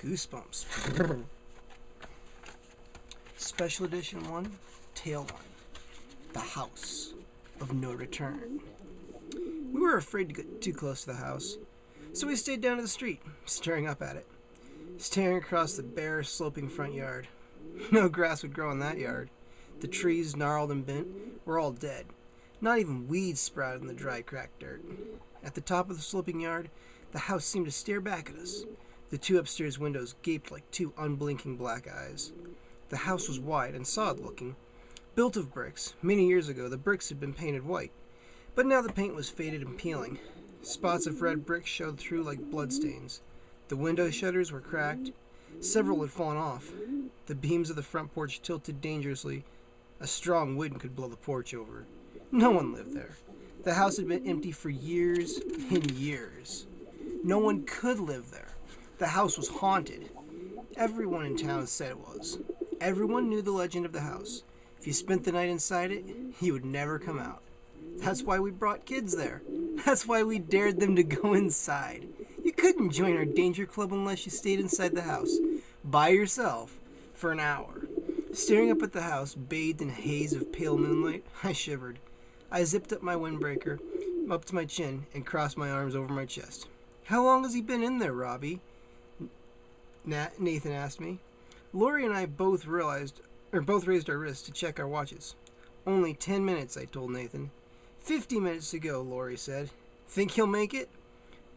Goosebumps. Special Edition 1, Tale 1. The House of No Return. We were afraid to get too close to the house, so we stayed down to the street, staring up at it. Staring across the bare, sloping front yard. No grass would grow in that yard. The trees, gnarled and bent, were all dead. Not even weeds sprouted in the dry, cracked dirt. At the top of the sloping yard, the house seemed to stare back at us. The two upstairs windows gaped like two unblinking black eyes. The house was wide and solid-looking. Built of bricks, many years ago the bricks had been painted white, but now the paint was faded and peeling. Spots of red brick showed through like bloodstains. The window shutters were cracked. Several had fallen off. The beams of the front porch tilted dangerously. A strong wind could blow the porch over. No one lived there. The house had been empty for years and years. No one could live there. The house was haunted. Everyone in town said it was. Everyone knew the legend of the house. If you spent the night inside it, you would never come out. That's why we brought kids there. That's why we dared them to go inside. You couldn't join our danger club unless you stayed inside the house, by yourself, for an hour. Staring up at the house, bathed in a haze of pale moonlight, I shivered. I zipped up my windbreaker up to my chin and crossed my arms over my chest. "How long has he been in there, Robbie?" Nathan asked me. Lori and I both raised our wrists to check our watches. "Only 10 minutes, I told Nathan. 50 minutes to go, Lori said. "Think he'll make it?"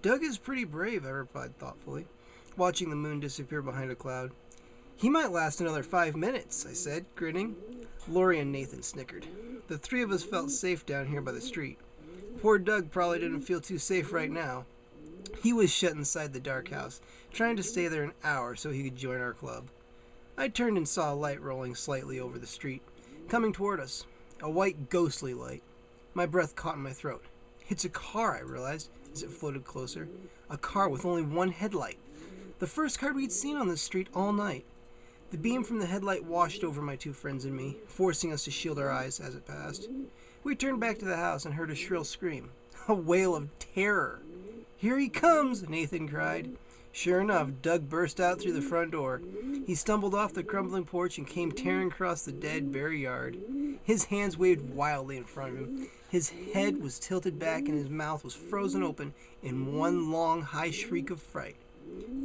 "Doug is pretty brave," I replied thoughtfully, watching the moon disappear behind a cloud. "He might last another 5 minutes, I said, grinning. Lori and Nathan snickered. The three of us felt safe down here by the street. Poor Doug probably didn't feel too safe right now. He was shut inside the dark house, trying to stay there an hour so he could join our club. I turned and saw a light rolling slightly over the street, coming toward us. A white, ghostly light. My breath caught in my throat. It's a car, I realized, as it floated closer. A car with only one headlight. The first car we'd seen on this street all night. The beam from the headlight washed over my two friends and me, forcing us to shield our eyes as it passed. We turned back to the house and heard a shrill scream. A wail of terror. "Here he comes!" Nathan cried. Sure enough, Doug burst out through the front door. He stumbled off the crumbling porch and came tearing across the dead, bare yard. His hands waved wildly in front of him. His head was tilted back and his mouth was frozen open in one long, high shriek of fright.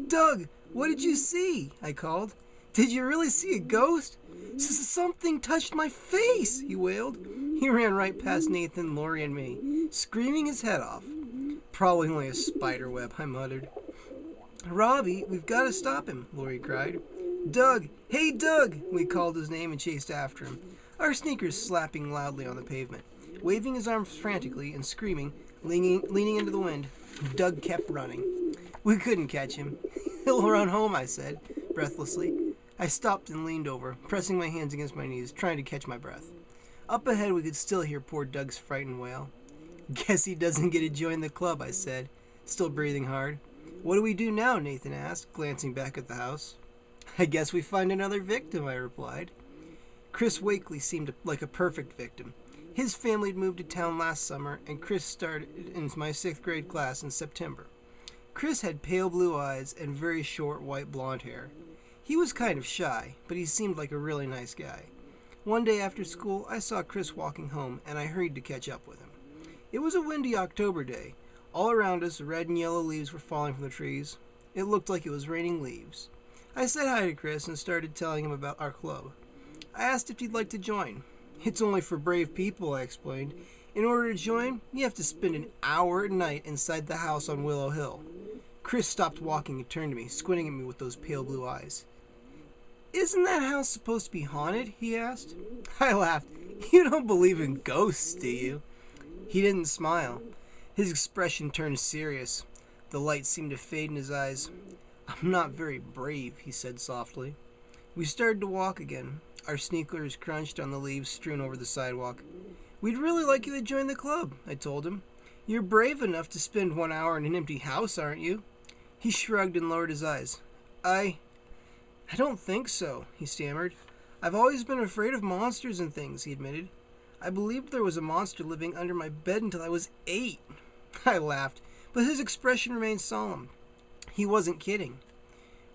"Doug, what did you see?" I called. "Did you really see a ghost?" "Something touched my face," he wailed. He ran right past Nathan, Lori, and me, screaming his head off. "Probably only a spider web," I muttered. "Robbie, we've got to stop him," Lori cried. "Doug! Hey, Doug!" We called his name and chased after him, our sneakers slapping loudly on the pavement. Waving his arms frantically and screaming, leaning into the wind, Doug kept running. We couldn't catch him. "He'll run home," I said, breathlessly. I stopped and leaned over, pressing my hands against my knees, trying to catch my breath. Up ahead, we could still hear poor Doug's frightened wail. "Guess he doesn't get to join the club," I said, still breathing hard. "What do we do now?" Nathan asked, glancing back at the house. "I guess we find another victim," I replied. Chris Wakely seemed like a perfect victim. His family had moved to town last summer, and Chris started in my 6th grade class in September. Chris had pale blue eyes and very short white blonde hair. He was kind of shy, but he seemed like a really nice guy. One day after school, I saw Chris walking home, and I hurried to catch up with him. It was a windy October day. All around us, red and yellow leaves were falling from the trees. It looked like it was raining leaves. I said hi to Chris and started telling him about our club. I asked if he'd like to join. "It's only for brave people," I explained. "In order to join, you have to spend an hour at night inside the house on Willow Hill." Chris stopped walking and turned to me, squinting at me with those pale blue eyes. "Isn't that house supposed to be haunted?" he asked. I laughed. "You don't believe in ghosts, do you?" He didn't smile. His expression turned serious. The light seemed to fade in his eyes. "I'm not very brave," he said softly. We started to walk again. Our sneakers crunched on the leaves strewn over the sidewalk. "We'd really like you to join the club," I told him. "You're brave enough to spend 1 hour in an empty house, aren't you?" He shrugged and lowered his eyes. I don't think so," he stammered. "I've always been afraid of monsters and things," he admitted. "I believed there was a monster living under my bed until I was 8. I laughed, but his expression remained solemn. He wasn't kidding.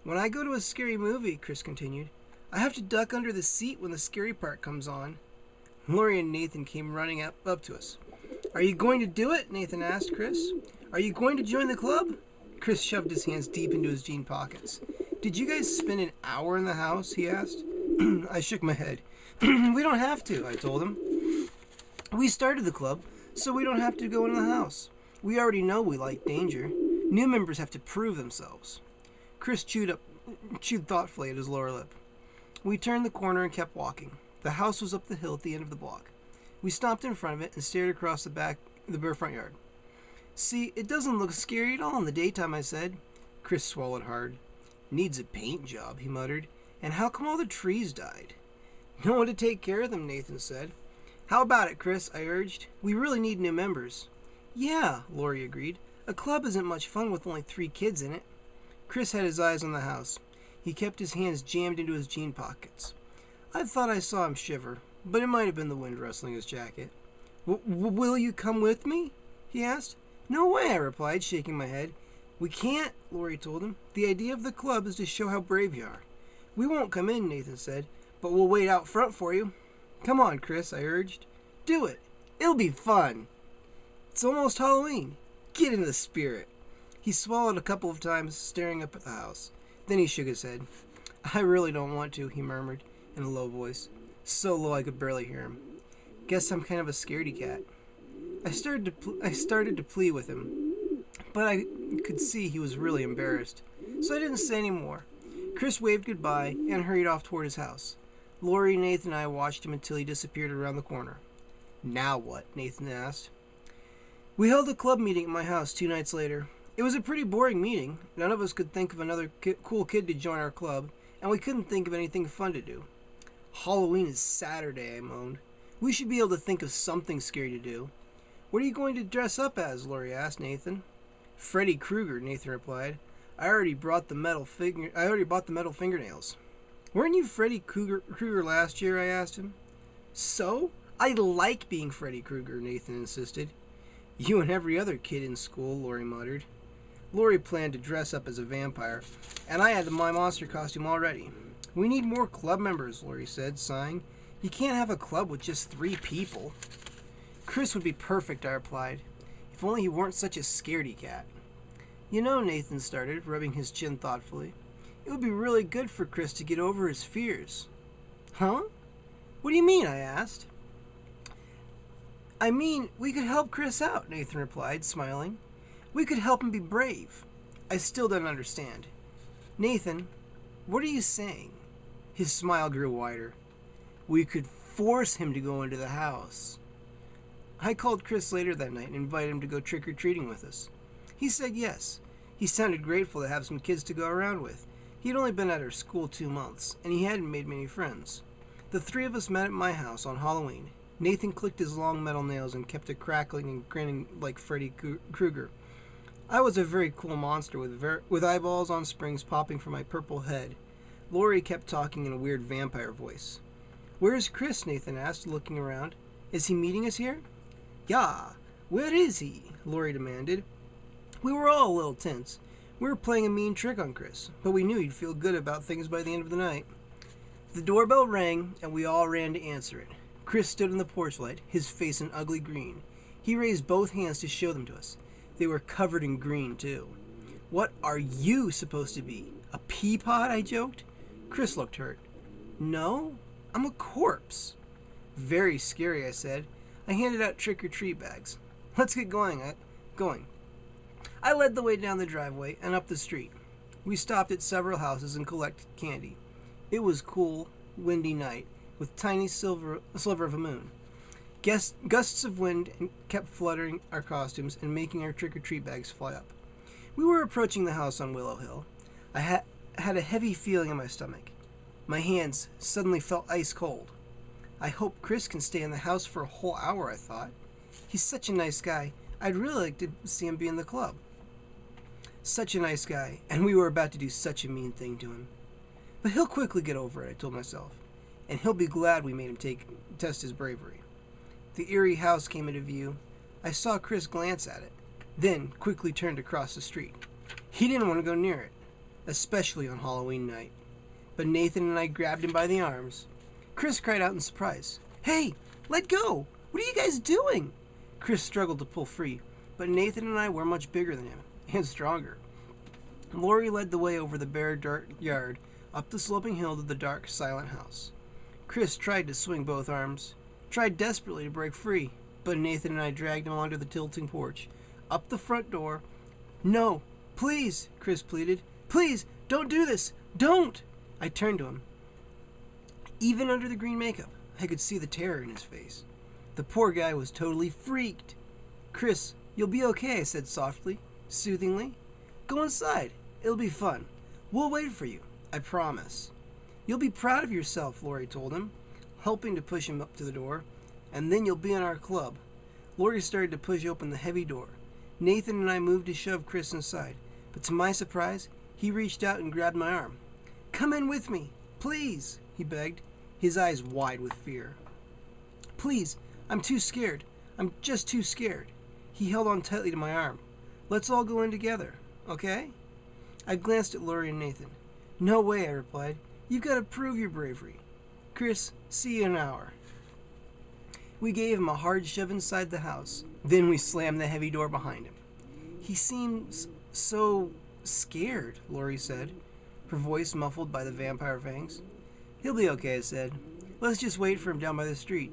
When I go to a scary movie, Chris continued, I have to duck under the seat when the scary part comes on. Lori and Nathan came running up to us. Are you going to do it? Nathan asked Chris. Are you going to join the club? Chris shoved his hands deep into his jean pockets. Did you guys spend an hour in the house? He asked. I shook my head. We don't have to, I told him. We started the club, so we don't have to go in the house. We already know we like danger. New members have to prove themselves. Chris chewed thoughtfully at his lower lip. We turned the corner and kept walking. The house was up the hill at the end of the block. We stopped in front of it and stared across the bare front yard. See, it doesn't look scary at all in the daytime, I said. Chris swallowed hard. Needs a paint job, he muttered. And how come all the trees died? No one to take care of them, Nathan said. How about it, Chris? I urged. We really need new members. Yeah, Lori agreed. A club isn't much fun with only 3 kids in it. Chris had his eyes on the house. He kept his hands jammed into his jean pockets. I thought I saw him shiver, but it might have been the wind rustling his jacket. Will you come with me? He asked. No way, I replied, shaking my head. We can't, Lori told him. The idea of the club is to show how brave you are. We won't come in, Nathan said, but we'll wait out front for you. Come on, Chris, I urged. Do it. It'll be fun. It's almost Halloween. Get in the spirit. He swallowed a couple of times, staring up at the house. Then he shook his head. I really don't want to, he murmured in a low voice. So low I could barely hear him. Guess I'm kind of a scaredy cat. I started to plead with him, but I could see he was really embarrassed, so I didn't say any more. Chris waved goodbye and hurried off toward his house. Lori, Nathan, and I watched him until he disappeared around the corner. Now what? Nathan asked. We held a club meeting at my house 2 nights later. It was a pretty boring meeting. None of us could think of another cool kid to join our club, and we couldn't think of anything fun to do. Halloween is Saturday, I moaned. We should be able to think of something scary to do. What are you going to dress up as? Lori asked Nathan. Freddy Krueger, Nathan replied. I already bought the metal fingernails. Weren't you Freddy Krueger last year? I asked him. So? I like being Freddy Krueger, Nathan insisted. You and every other kid in school, Lori muttered. Lori planned to dress up as a vampire, and I had my monster costume already. We need more club members, Lori said, sighing. You can't have a club with just 3 people. Chris would be perfect, I replied. If only he weren't such a scaredy cat. You know, Nathan started, rubbing his chin thoughtfully. It would be really good for Chris to get over his fears. Huh? What do you mean? I asked. I mean, we could help Chris out, Nathan replied, smiling. We could help him be brave. I still don't understand. Nathan, what are you saying? His smile grew wider. We could force him to go into the house. I called Chris later that night and invited him to go trick-or-treating with us. He said yes. He sounded grateful to have some kids to go around with. He had only been at our school 2 months, and he hadn't made many friends. The 3 of us met at my house on Halloween. Nathan clicked his long metal nails and kept a crackling and grinning like Freddy Krueger. I was a very cool monster with eyeballs on springs popping from my purple head. Lori kept talking in a weird vampire voice. Where's Chris? Nathan asked, looking around. Is he meeting us here? Yeah, where is he? Lori demanded. We were all a little tense. We were playing a mean trick on Chris, but we knew he'd feel good about things by the end of the night. The doorbell rang, and we all ran to answer it. Chris stood in the porch light, his face an ugly green. He raised both hands to show them to us. They were covered in green, too. What are you supposed to be? A pea pod? I joked. Chris looked hurt. No, I'm a corpse. Very scary, I said. I handed out trick-or-treat bags. Let's get going. I led the way down the driveway and up the street. We stopped at several houses and collected candy. It was cool, windy night, with tiny sliver of a moon. Gusts of wind kept fluttering our costumes and making our trick-or-treat bags fly up. We were approaching the house on Willow Hill. I had a heavy feeling in my stomach. My hands suddenly felt ice cold. I hope Chris can stay in the house for a whole hour, I thought. He's such a nice guy. I'd really like to see him be in the club. Such a nice guy, and we were about to do such a mean thing to him. But he'll quickly get over it, I told myself, and he'll be glad we made him test his bravery. The eerie house came into view. I saw Chris glance at it, then quickly turned across the street. He didn't want to go near it. especially on Halloween night. But Nathan and I grabbed him by the arms. Chris cried out in surprise. "Hey, let go! What are you guys doing?" Chris struggled to pull free, but Nathan and I were much bigger than him, and stronger. Lori led the way over the bare dirt yard, up the sloping hill to the dark, silent house. Chris tried to swing both arms, tried desperately to break free, but Nathan and I dragged him onto the tilting porch, up the front door. "No, please," Chris pleaded. "Please, don't do this! Don't!" I turned to him. Even under the green makeup, I could see the terror in his face. The poor guy was totally freaked. "Chris, you'll be okay," I said softly, soothingly. "Go inside. It'll be fun. We'll wait for you. I promise." "You'll be proud of yourself," Lori told him, helping to push him up to the door. "And then you'll be in our club." Lori started to push open the heavy door. Nathan and I moved to shove Chris inside, but to my surprise, he reached out and grabbed my arm. "Come in with me, please," he begged, his eyes wide with fear. "Please, I'm too scared. I'm just too scared." He held on tightly to my arm. "Let's all go in together, okay?" I glanced at Lori and Nathan. "No way," I replied. "You've got to prove your bravery." "Chris, see you in an hour." We gave him a hard shove inside the house. Then we slammed the heavy door behind him. "He seems so scared," Lori said, her voice muffled by the vampire fangs. "He'll be okay," I said. "Let's just wait for him down by the street."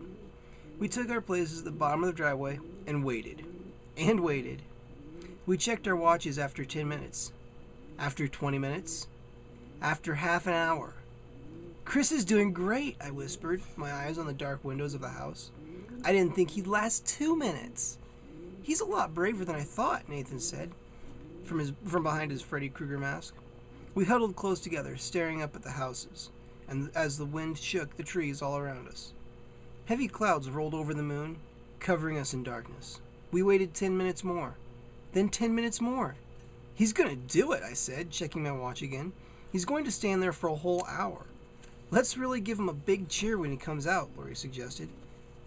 We took our places at the bottom of the driveway and waited. And waited. We checked our watches after 10 minutes. After 20 minutes. After half an hour. "Chris is doing great," I whispered, my eyes on the dark windows of the house. "I didn't think he'd last 2 minutes." "He's a lot braver than I thought," Nathan said, from behind his Freddy Krueger mask. We huddled close together, staring up at the houses, and as the wind shook the trees all around us. Heavy clouds rolled over the moon, covering us in darkness. We waited 10 minutes more. Then 10 minutes more. "He's going to do it," I said, checking my watch again. "He's going to stand there for a whole hour." "Let's really give him a big cheer when he comes out," Lori suggested.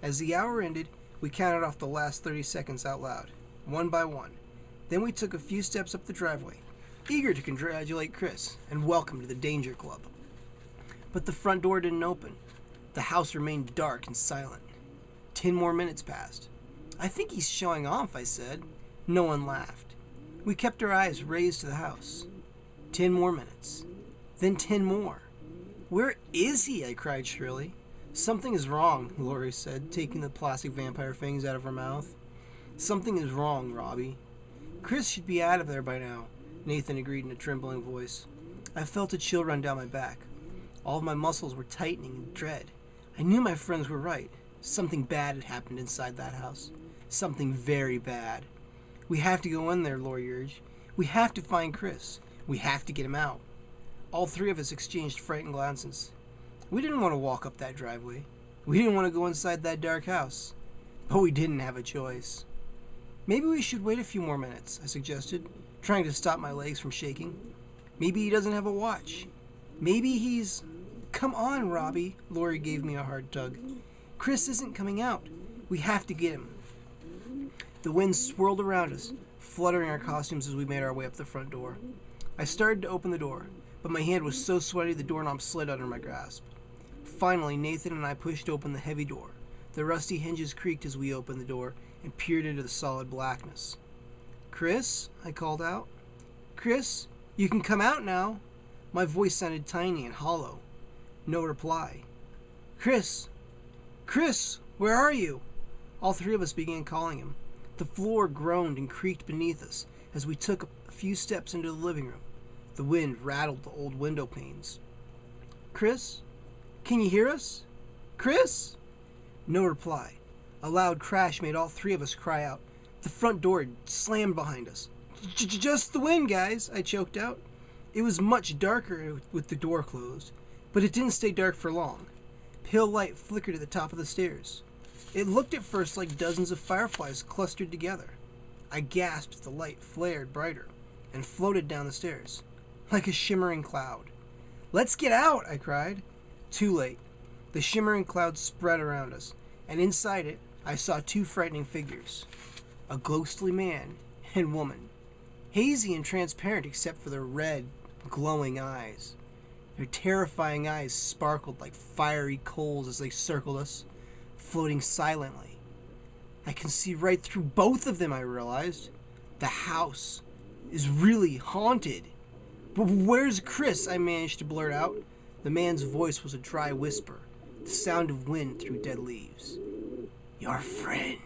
As the hour ended, we counted off the last 30 seconds out loud, one by one. Then we took a few steps up the driveway, eager to congratulate Chris and welcome to the Danger Club. But the front door didn't open. The house remained dark and silent. 10 more minutes passed. "I think he's showing off," I said. No one laughed. We kept our eyes raised to the house. 10 more minutes. Then 10 more. "Where is he?" I cried shrilly. "Something is wrong," Lori said, taking the plastic vampire fangs out of her mouth. "Something is wrong, Robbie." "Chris should be out of there by now," Nathan agreed in a trembling voice. I felt a chill run down my back. All of my muscles were tightening in dread. I knew my friends were right. Something bad had happened inside that house. Something very bad. "We have to go in there," Lori urged. "We have to find Chris. We have to get him out." All three of us exchanged frightened glances. We didn't want to walk up that driveway. We didn't want to go inside that dark house. But we didn't have a choice. "Maybe we should wait a few more minutes," I suggested, trying to stop my legs from shaking. "Maybe he doesn't have a watch. Maybe he's—" "Come on, Robbie," Lori gave me a hard tug. "Chris isn't coming out. We have to get him." The wind swirled around us, fluttering our costumes as we made our way up the front door. I started to open the door, but my hand was so sweaty the doorknob slid under my grasp. Finally, Nathan and I pushed open the heavy door. The rusty hinges creaked as we opened the door and peered into the solid blackness. "Chris?" I called out. "Chris, you can come out now." My voice sounded tiny and hollow. No reply. "Chris! Chris, where are you?" All three of us began calling him. The floor groaned and creaked beneath us as we took a few steps into the living room. The wind rattled the old window panes. "Chris? Can you hear us? Chris?" No reply. A loud crash made all three of us cry out. The front door had slammed behind us. "Just the wind, guys," I choked out. It was much darker with the door closed, but it didn't stay dark for long. Pale light flickered at the top of the stairs. It looked at first like dozens of fireflies clustered together. I gasped as the light flared brighter and floated down the stairs, like a shimmering cloud. "Let's get out!" I cried. Too late. The shimmering cloud spread around us, and inside it I saw two frightening figures. A ghostly man and woman, hazy and transparent except for their red glowing eyes. Their terrifying eyes sparkled like fiery coals as they circled us, floating silently. I can see right through both of them, I realized. The house is really haunted. But where's Chris? I managed to blurt out. The man's voice was a dry whisper, the sound of wind through dead leaves. Your friend.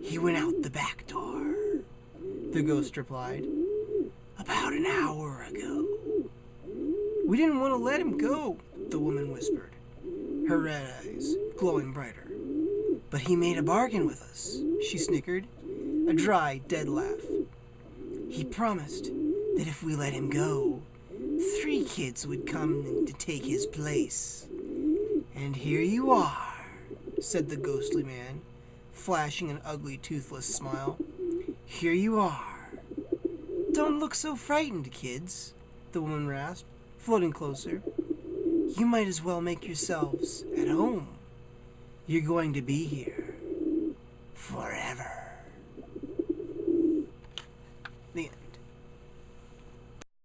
He went out the back door, the ghost replied. About an hour ago. We didn't want to let him go, the woman whispered, her red eyes glowing brighter. But he made a bargain with us, she snickered, a dry, dead laugh. He promised that if we let him go, 3 kids would come to take his place. And here you are, said the ghostly man, flashing an ugly, toothless smile. Here you are. Don't look so frightened, kids, the woman rasped, floating closer. You might as well make yourselves at home. You're going to be here forever.